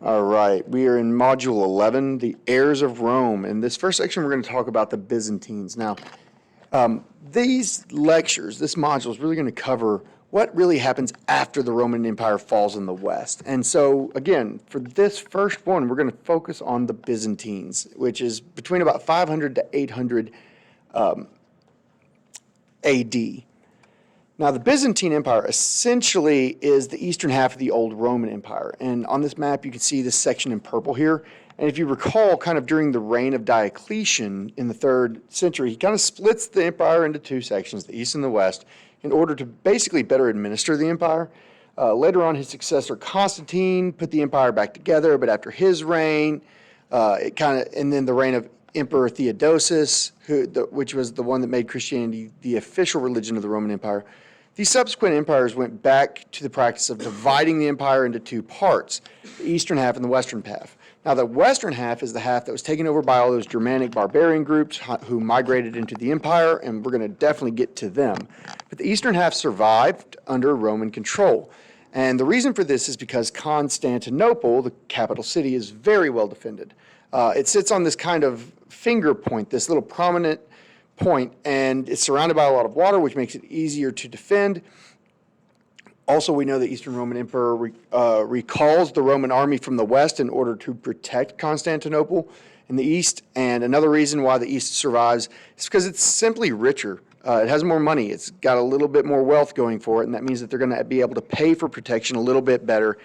All right, we are in Module 11, the Heirs of Rome. In this first section, we're going to talk about the Byzantines. Now, these lectures, this module is really going to cover what really happens after the Roman Empire falls in the West. And so, again, for this first one, we're going to focus on the Byzantines, which is between about 500 to 800 AD. Now, the Byzantine Empire essentially is the eastern half of the old Roman Empire. And on this map, you can see this section in purple here. And if you recall, kind of during the reign of Diocletian in the 3rd century, he kind of splits the empire into two sections, the east and the west, in order to basically better administer the empire. Later on, his successor Constantine put the empire back together, but after his reign, and then the reign of Emperor Theodosius, which was the one that made Christianity the official religion of the Roman Empire, these subsequent empires went back to the practice of dividing the empire into two parts, the eastern half and the western half. Now, the western half is the half that was taken over by all those Germanic barbarian groups who migrated into the empire, and we're going to definitely get to them. But the eastern half survived under Roman control. And the reason for this is because Constantinople, the capital city, is very well defended. It sits on this kind of finger point, this little prominent point, and it's surrounded by a lot of water, which makes it easier to defend. Also, we know the Eastern Roman Emperor recalls the Roman army from the west in order to protect Constantinople in the east. And another reason why the east survives is because it's simply richer. It has more money. It's got a little bit more wealth going for it, and that means that they're going to be able to pay for protection a little bit better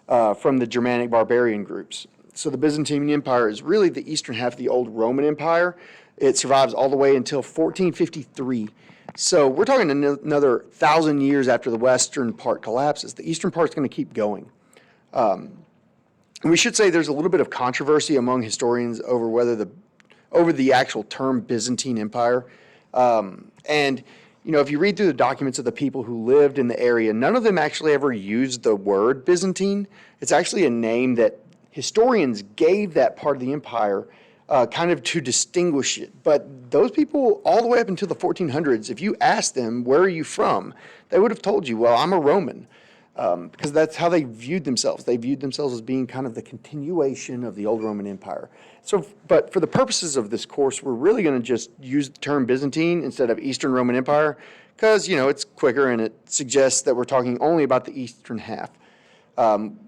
from the Germanic barbarian groups. So the Byzantine Empire is really the eastern half of the old Roman Empire. It survives all the way until 1453. So we're talking another 1,000 years after the western part collapses. The eastern part's going to keep going. And we should say there's a little bit of controversy among historians over the actual term Byzantine Empire. And if you read through the documents of the people who lived in the area, none of them actually ever used the word Byzantine. It's actually a name that historians gave that part of the empire kind of to distinguish it. But those people, all the way up until the 1400s, if you asked them, where are you from? They would have told you, well, I'm a Roman, because that's how they viewed themselves. They viewed themselves as being kind of the continuation of the old Roman Empire. But for the purposes of this course, we're really going to just use the term Byzantine instead of Eastern Roman Empire, because, it's quicker and it suggests that we're talking only about the eastern half,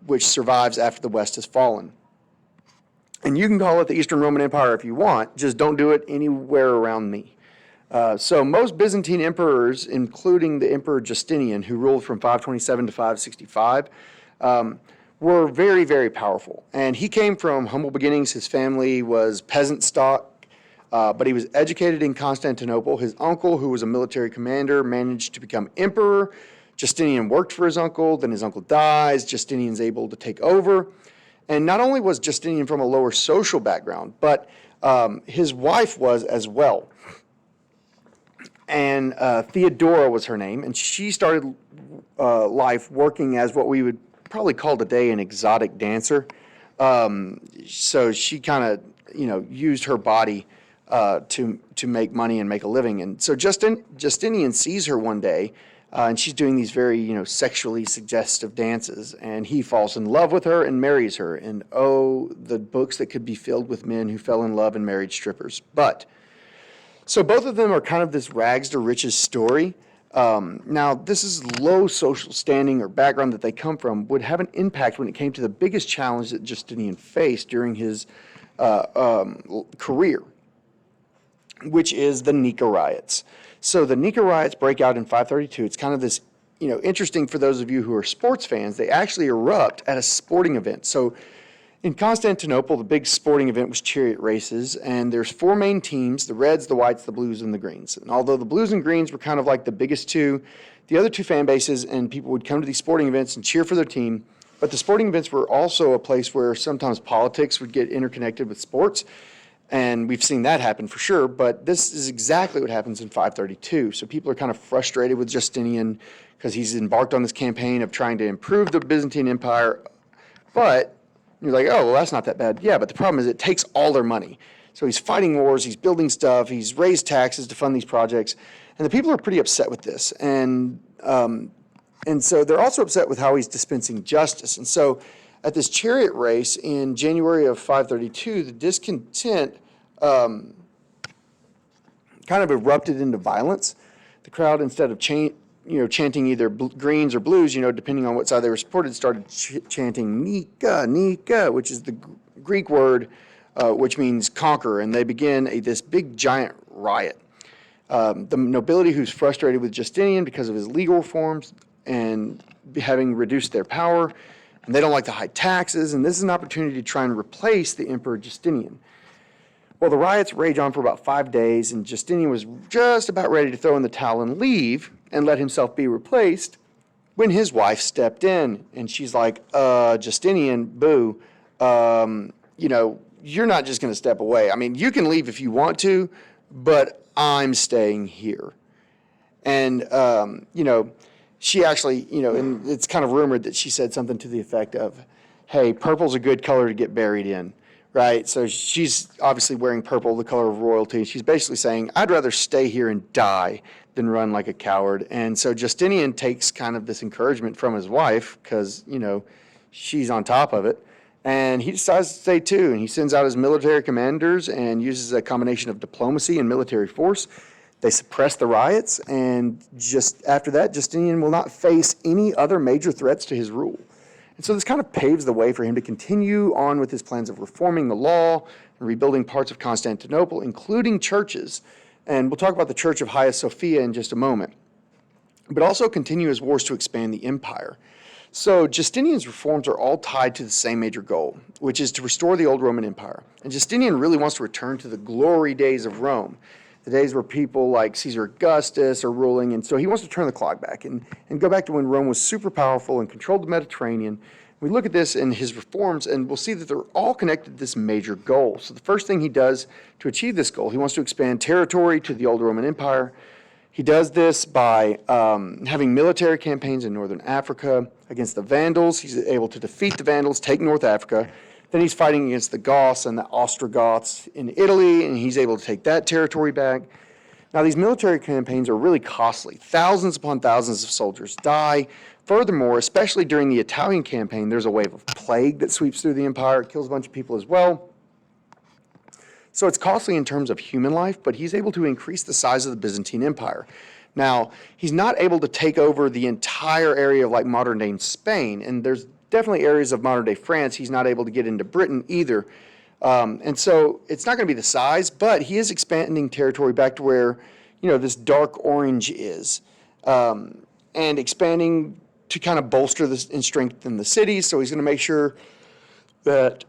which survives after the West has fallen. And you can call it the Eastern Roman Empire if you want, just don't do it anywhere around me. So most Byzantine emperors, including the Emperor Justinian, who ruled from 527 to 565, were very, very powerful. And he came from humble beginnings. His family was peasant stock, but he was educated in Constantinople. His uncle, who was a military commander, managed to become emperor. Justinian worked for his uncle, then his uncle dies. Justinian's able to take over. And not only was Justinian from a lower social background, but his wife was as well. And Theodora was her name, and she started life working as what we would probably call today an exotic dancer. So she kind of, used her body to make money and make a living. And so Justinian sees her one day, and she's doing these very, sexually suggestive dances, and he falls in love with her and marries her. And the books that could be filled with men who fell in love and married strippers. So both of them are kind of this rags to riches story. Now, this is low social standing or background that they come from would have an impact when it came to the biggest challenge that Justinian faced during his career, which is the Nika riots. So the Nika riots break out in 532. It's kind of this, interesting for those of you who are sports fans. They actually erupt at a sporting event. So in Constantinople, the big sporting event was chariot races, and there's 4 main teams, the Reds, the Whites, the Blues, and the Greens. And although the Blues and Greens were kind of like the biggest two, the other two fan bases and people would come to these sporting events and cheer for their team. But the sporting events were also a place where sometimes politics would get interconnected with sports. And we've seen that happen for sure, but this is exactly what happens in 532. So people are kind of frustrated with Justinian because he's embarked on this campaign of trying to improve the Byzantine Empire. But you're like, oh, well, that's not that bad. Yeah, but the problem is it takes all their money. So he's fighting wars, he's building stuff, he's raised taxes to fund these projects. And the people are pretty upset with this. And so they're also upset with how he's dispensing justice. And so at this chariot race in January of 532, the discontent kind of erupted into violence. The crowd, instead of chanting either greens or blues, depending on what side they were supported, started chanting Nika, Nika, which is the Greek word which means conquer, and they begin this big giant riot. The nobility, who's frustrated with Justinian because of his legal reforms and having reduced their power, and they don't like the high taxes, and this is an opportunity to try and replace the Emperor Justinian. Well, the riots rage on for about 5 days, and Justinian was just about ready to throw in the towel and leave and let himself be replaced when his wife stepped in, and she's like, Justinian, boo, you're not just going to step away. I mean, you can leave if you want to, but I'm staying here. And, she actually, and it's kind of rumored that she said something to the effect of, hey, purple's a good color to get buried in, right? So she's obviously wearing purple, the color of royalty. She's basically saying, I'd rather stay here and die than run like a coward. And so Justinian takes kind of this encouragement from his wife because, she's on top of it. And he decides to stay too, and he sends out his military commanders and uses a combination of diplomacy and military force. They suppress the riots, and just after that, Justinian will not face any other major threats to his rule. And so this kind of paves the way for him to continue on with his plans of reforming the law and rebuilding parts of Constantinople, including churches. And we'll talk about the Church of Hagia Sophia in just a moment. But also continue his wars to expand the empire. So Justinian's reforms are all tied to the same major goal, which is to restore the old Roman Empire. And Justinian really wants to return to the glory days of Rome, the days where people like Caesar Augustus are ruling. And so he wants to turn the clock back and go back to when Rome was super powerful and controlled the Mediterranean. We look at this in his reforms, and we'll see that they're all connected to this major goal. So the first thing he does to achieve this goal, he wants to expand territory to the old Roman Empire. He does this by having military campaigns in northern Africa against the Vandals. He's able to defeat the Vandals, take North Africa. Then he's fighting against the Goths and the Ostrogoths in Italy, and he's able to take that territory back. Now, these military campaigns are really costly. Thousands upon thousands of soldiers die. Furthermore, especially during the Italian campaign, there's a wave of plague that sweeps through the empire. It kills a bunch of people as well. So it's costly in terms of human life, but he's able to increase the size of the Byzantine Empire. Now, he's not able to take over the entire area of like modern-day Spain, and there's definitely areas of modern-day France he's not able to get into Britain either. And so it's not going to be the size, but he is expanding territory back to where, this dark orange is, and expanding to kind of bolster this and strengthen the cities. So he's going to make sure that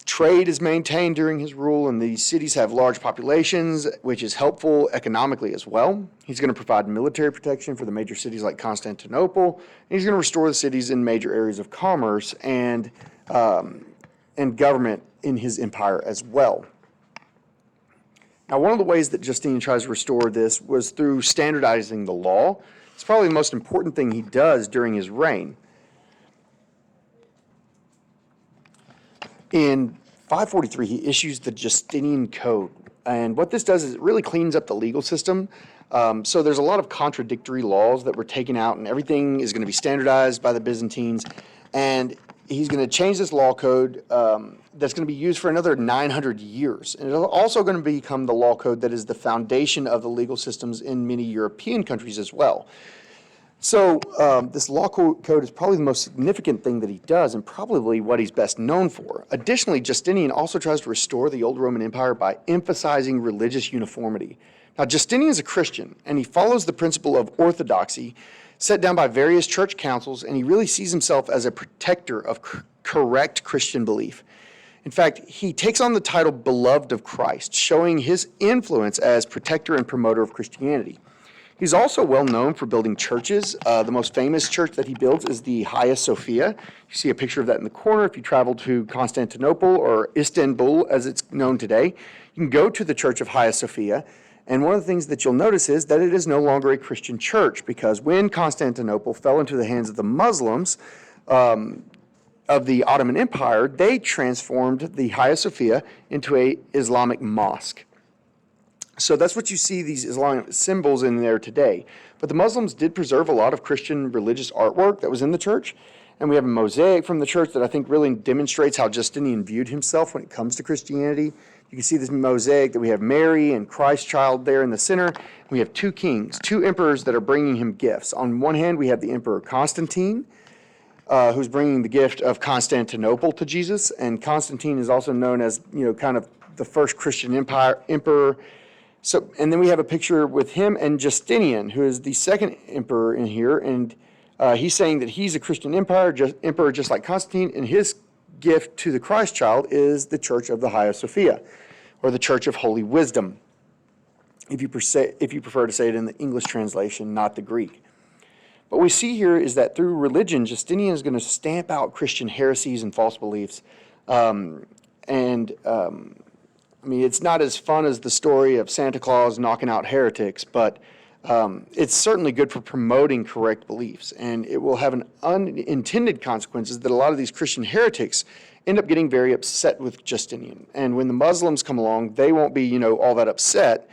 trade is maintained during his rule, and these cities have large populations, which is helpful economically as well. He's going to provide military protection for the major cities like Constantinople, and he's going to restore the cities in major areas of commerce and government in his empire as well. Now, one of the ways that Justinian tries to restore this was through standardizing the law. It's probably the most important thing he does during his reign. In 543, he issues the Justinian Code. And what this does is it really cleans up the legal system. So there's a lot of contradictory laws that were taken out, and everything is going to be standardized by the Byzantines. And he's going to change this law code that's going to be used for another 900 years. And it's also going to become the law code that is the foundation of the legal systems in many European countries as well. So this law code is probably the most significant thing that he does and probably what he's best known for. Additionally, Justinian also tries to restore the old Roman Empire by emphasizing religious uniformity. Now, Justinian is a Christian, and he follows the principle of orthodoxy set down by various church councils, and he really sees himself as a protector of correct Christian belief. In fact, he takes on the title Beloved of Christ, showing his influence as protector and promoter of Christianity. He's also well known for building churches. The most famous church that he builds is the Hagia Sophia. You see a picture of that in the corner. If you travel to Constantinople or Istanbul, as it's known today, you can go to the Church of Hagia Sophia. And one of the things that you'll notice is that it is no longer a Christian church, because when Constantinople fell into the hands of the Muslims of the Ottoman Empire, they transformed the Hagia Sophia into an Islamic mosque. So that's what you see these Islamic symbols in there today. But the Muslims did preserve a lot of Christian religious artwork that was in the church. And we have a mosaic from the church that I think really demonstrates how Justinian viewed himself when it comes to Christianity. You can see this mosaic that we have Mary and Christ child there in the center. We have two kings, two emperors that are bringing him gifts. On one hand, we have the Emperor Constantine, who's bringing the gift of Constantinople to Jesus. And Constantine is also known as, kind of the first Christian emperor. So, and then we have a picture with him and Justinian, who is the second emperor in here. And he's saying that he's a Christian emperor just like Constantine, and his gift to the Christ child is the Church of the Hagia Sophia, or the Church of Holy Wisdom, if you prefer to say it in the English translation, not the Greek. What we see here is that through religion, Justinian is going to stamp out Christian heresies and false beliefs. It's not as fun as the story of Santa Claus knocking out heretics, but it's certainly good for promoting correct beliefs, and it will have an unintended consequences that a lot of these Christian heretics end up getting very upset with Justinian. And when the Muslims come along, they won't be, all that upset,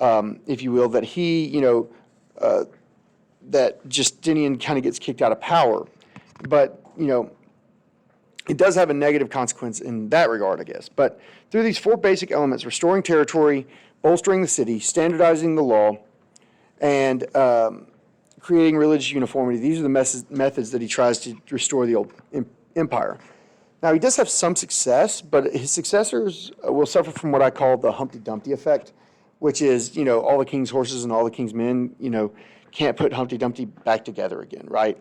if you will, that that Justinian kind of gets kicked out of power. But, it does have a negative consequence in that regard, I guess. But through these four basic elements, restoring territory, bolstering the city, standardizing the law, and creating religious uniformity, these are the methods that he tries to restore the old empire. Now, he does have some success, but his successors will suffer from what I call the Humpty Dumpty effect, which is, all the king's horses and all the king's men, can't put Humpty Dumpty back together again, right?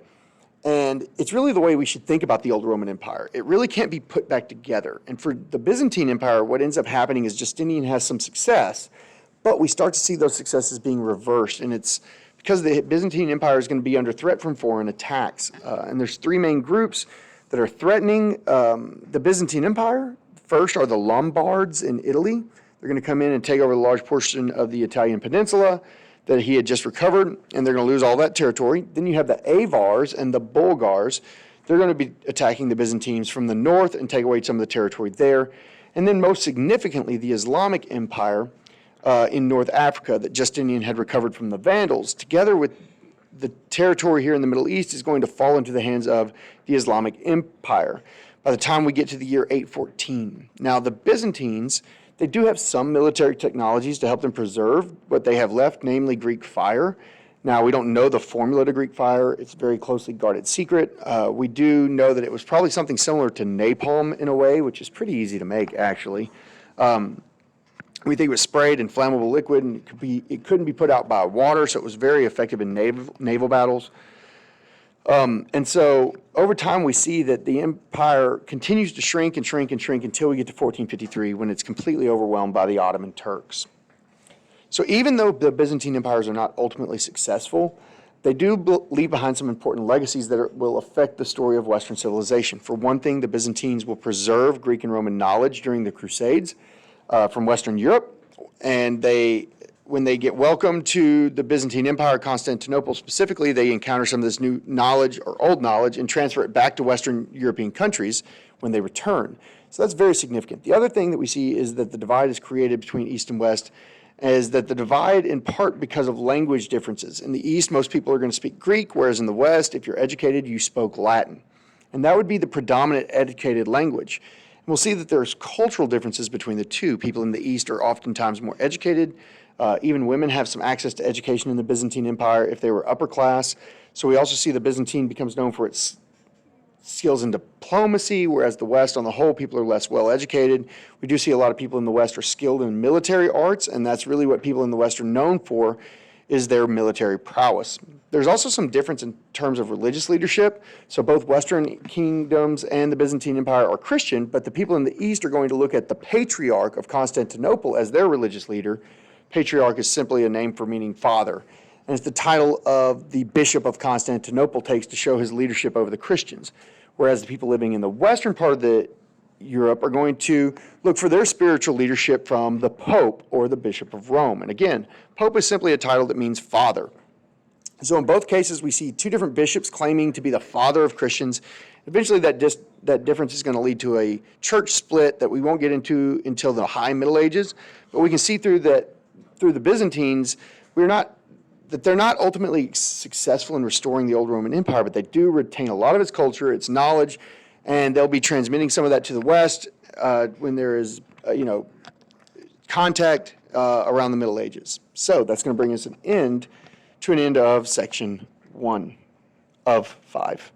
And it's really the way we should think about the old Roman Empire. It really can't be put back together. And for the Byzantine Empire, what ends up happening is Justinian has some success, but we start to see those successes being reversed. And it's because the Byzantine Empire is going to be under threat from foreign attacks. And there's three main groups that are threatening the Byzantine Empire. First are the Lombards in Italy. They're going to come in and take over a large portion of the Italian peninsula that he had just recovered, and they're going to lose all that territory. Then you have the Avars and the Bulgars. They're going to be attacking the Byzantines from the north and take away some of the territory there. And then most significantly, the Islamic Empire in North Africa that Justinian had recovered from the Vandals, together with the territory here in the Middle East, is going to fall into the hands of the Islamic Empire by the time we get to the year 814. Now, the Byzantines, they do have some military technologies to help them preserve what they have left, namely Greek fire. Now, we don't know the formula to Greek fire. It's a very closely guarded secret. We do know that it was probably something similar to napalm in a way, which is pretty easy to make, actually. We think it was sprayed in flammable liquid, and it couldn't be put out by water, so it was very effective in naval battles. And so over time, we see that the empire continues to shrink and shrink and shrink until we get to 1453, when it's completely overwhelmed by the Ottoman Turks. So even though the Byzantine empires are not ultimately successful, they do leave behind some important legacies that will affect the story of Western civilization. For one thing, the Byzantines will preserve Greek and Roman knowledge during the Crusades from Western Europe, and when they get welcomed to the Byzantine Empire, Constantinople specifically, they encounter some of this new knowledge or old knowledge and transfer it back to Western European countries when they return. So that's very significant. The other thing that we see is that the divide is created between East and West, is that the divide in part because of language differences. In the East, most people are going to speak Greek, whereas in the West, if you're educated, you spoke Latin. And that would be the predominant educated language. And we'll see that there's cultural differences between the two. People in the East are oftentimes more educated. Even women have some access to education in the Byzantine Empire if they were upper class. So we also see the Byzantine becomes known for its skills in diplomacy, whereas the West, on the whole, people are less well educated. We do see a lot of people in the West are skilled in military arts, and that's really what people in the West are known for, is their military prowess. There's also some difference in terms of religious leadership. So both Western kingdoms and the Byzantine Empire are Christian, but the people in the East are going to look at the Patriarch of Constantinople as their religious leader. Patriarch is simply a name for meaning father, and it's the title of the Bishop of Constantinople takes to show his leadership over the Christians, whereas the people living in the western part of Europe are going to look for their spiritual leadership from the Pope or the Bishop of Rome. And again, Pope is simply a title that means father. So in both cases, we see two different bishops claiming to be the father of Christians. Eventually, that difference is going to lead to a church split that we won't get into until the High Middle Ages. But we can see through the Byzantines, that they're not ultimately successful in restoring the old Roman Empire, but they do retain a lot of its culture, its knowledge, and they'll be transmitting some of that to the West when there is, contact around the Middle Ages. So that's going to bring us to an end of section 1 of 5.